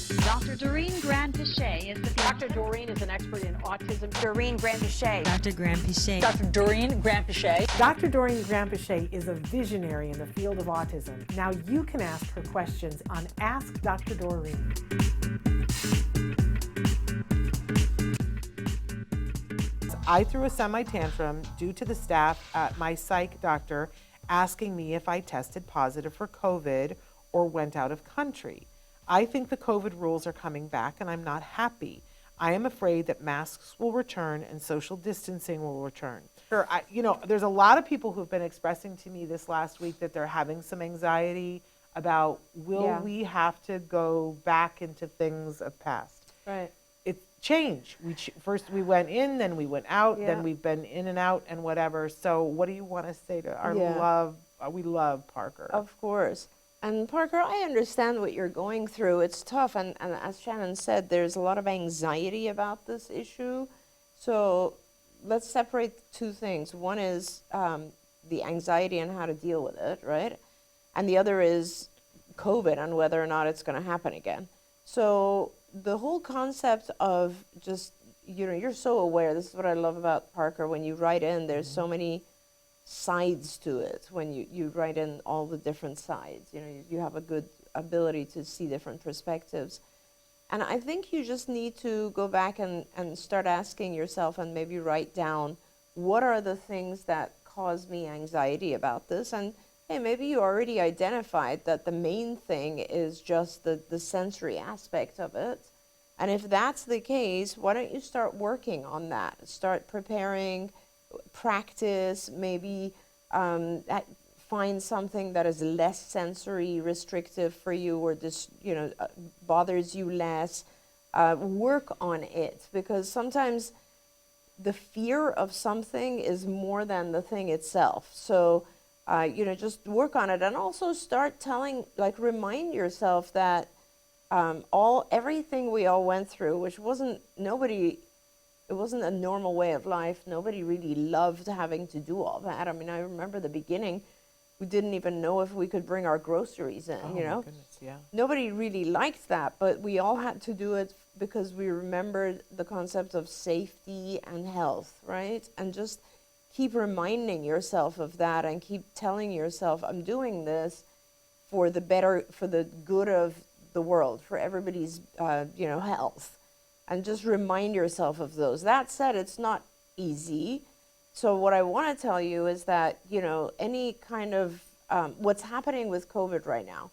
Dr. Doreen 𝗟𝗓𝗓 is the Dr. Doreen is an expert in autism. Doreen 𝗟𝗓𝗓. Dr. 𝗟𝗓𝗓. Dr. Doreen 𝗟𝗓𝗓. Dr. Doreen 𝗟𝗓𝗓 is a visionary in the field of autism. Now you can ask her questions on Ask Dr. Doreen. I threw a semi-tantrum due to the staff at my psych doctor asking me if I tested positive for COVID or went out of country. I think the COVID rules are coming back and I'm not happy. I am afraid that masks will return and social distancing will return. Sure, there's a lot of people who've been expressing to me this last week that they're having some anxiety about will we have to go back into things of past. Right. It's change. First we went in, then we went out, then we've been in and out and whatever. So what do you want to say to our we love Parker? Of course. And Parker, I understand what you're going through. It's tough, and as Shannon said, there's a lot of anxiety about this issue. So let's separate two things. One is the anxiety and how to deal with it, right? And the other is COVID and whether or not it's going to happen again. So the whole concept of just, you're so aware. This is what I love about Parker. When you write in, there's so many sides to it. When you write in all the different sides, you have a good ability to see different perspectives. And I think you just need to go back and start asking yourself and maybe write down, what are the things that cause me anxiety about this? And hey, maybe you already identified that the main thing is just the sensory aspect of it. And if that's the case, why don't you start working on that? Start preparing, practice, maybe find something that is less sensory restrictive for you, or this bothers you less. Work on it, because sometimes the fear of something is more than the thing itself. So just work on it, and also start remind yourself that everything we all went through, which it wasn't a normal way of life. Nobody really loved having to do all that. I mean, I remember the beginning, we didn't even know if we could bring our groceries in, My goodness, yeah. Nobody really liked that, but we all had to do it because we remembered the concept of safety and health, right? And just keep reminding yourself of that and keep telling yourself, I'm doing this for the good of the world, for everybody's, health. And just remind yourself of those. That said, it's not easy. So what I want to tell you is that, any kind of, what's happening with COVID right now,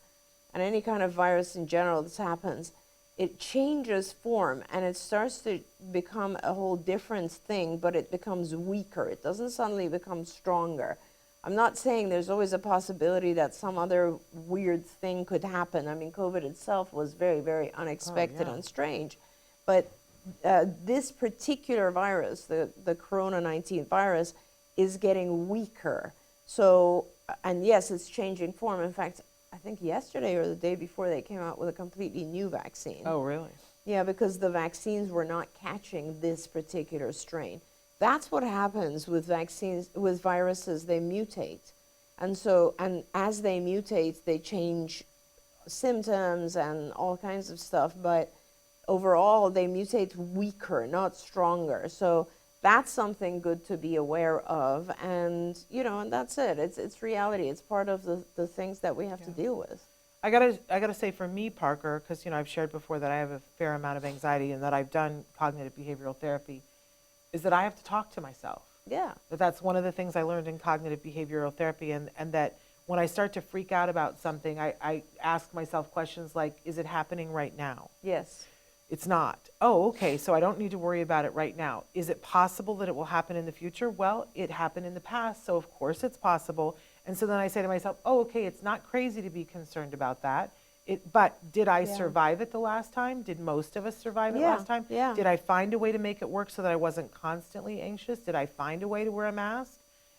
and any kind of virus in general that happens, it changes form and it starts to become a whole different thing, but it becomes weaker. It doesn't suddenly become stronger. I'm not saying there's always a possibility that some other weird thing could happen. I mean, COVID itself was very, very unexpected and strange. But this particular virus, the Corona-19 virus, is getting weaker. So, and yes, it's changing form. In fact, I think yesterday or the day before, they came out with a completely new vaccine. Oh, really? Yeah, because the vaccines were not catching this particular strain. That's what happens with vaccines, with viruses. They mutate. And as they mutate, they change symptoms and all kinds of stuff. But overall, they mutate weaker, not stronger. So that's something good to be aware of. And, and that's it. It's reality. It's part of the things that we have to deal with. I gotta say, for me, Parker, because, I've shared before that I have a fair amount of anxiety and that I've done cognitive behavioral therapy, is that I have to talk to myself. Yeah. That's one of the things I learned in cognitive behavioral therapy, and that when I start to freak out about something, I ask myself questions like, is it happening right now? Yes. It's not. Oh, okay, so I don't need to worry about it right now. Is it possible that it will happen in the future? Well, it happened in the past, so of course it's possible. And so then I say to myself, oh, okay, it's not crazy to be concerned about that. But did I survive it the last time? Did most of us survive it last time? Yeah. Did I find a way to make it work so that I wasn't constantly anxious? Did I find a way to wear a mask?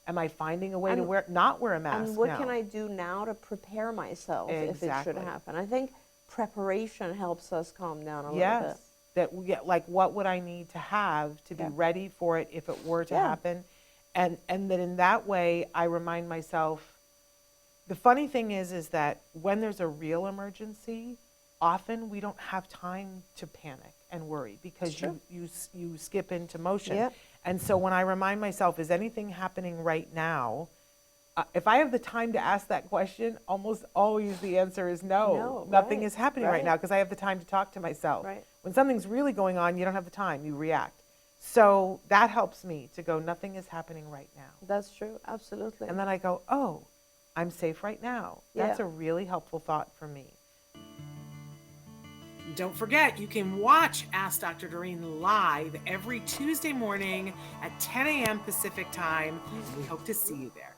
Am I finding a way to not wear a mask And what now? can I do now to prepare myself if it should Exactly. happen? I think preparation helps us calm down a little bit. Like, what would I need to have to be ready for it if it were to happen? And that in that way, I remind myself, the funny thing is that when there's a real emergency, often we don't have time to panic and worry because you skip into motion. Yeah. And so when I remind myself, is anything happening right now? If I have the time to ask that question, almost always the answer is no. No, Nothing right, is happening right now because I have the time to talk to myself. Right. When something's really going on, you don't have the time, you react. So that helps me to go, nothing is happening right now. That's true, absolutely. And then I go, oh, I'm safe right now. That's Yeah. a really helpful thought for me. Don't forget, you can watch Ask Dr. Doreen live every Tuesday morning at 10 a.m. Pacific time. We hope to see you there.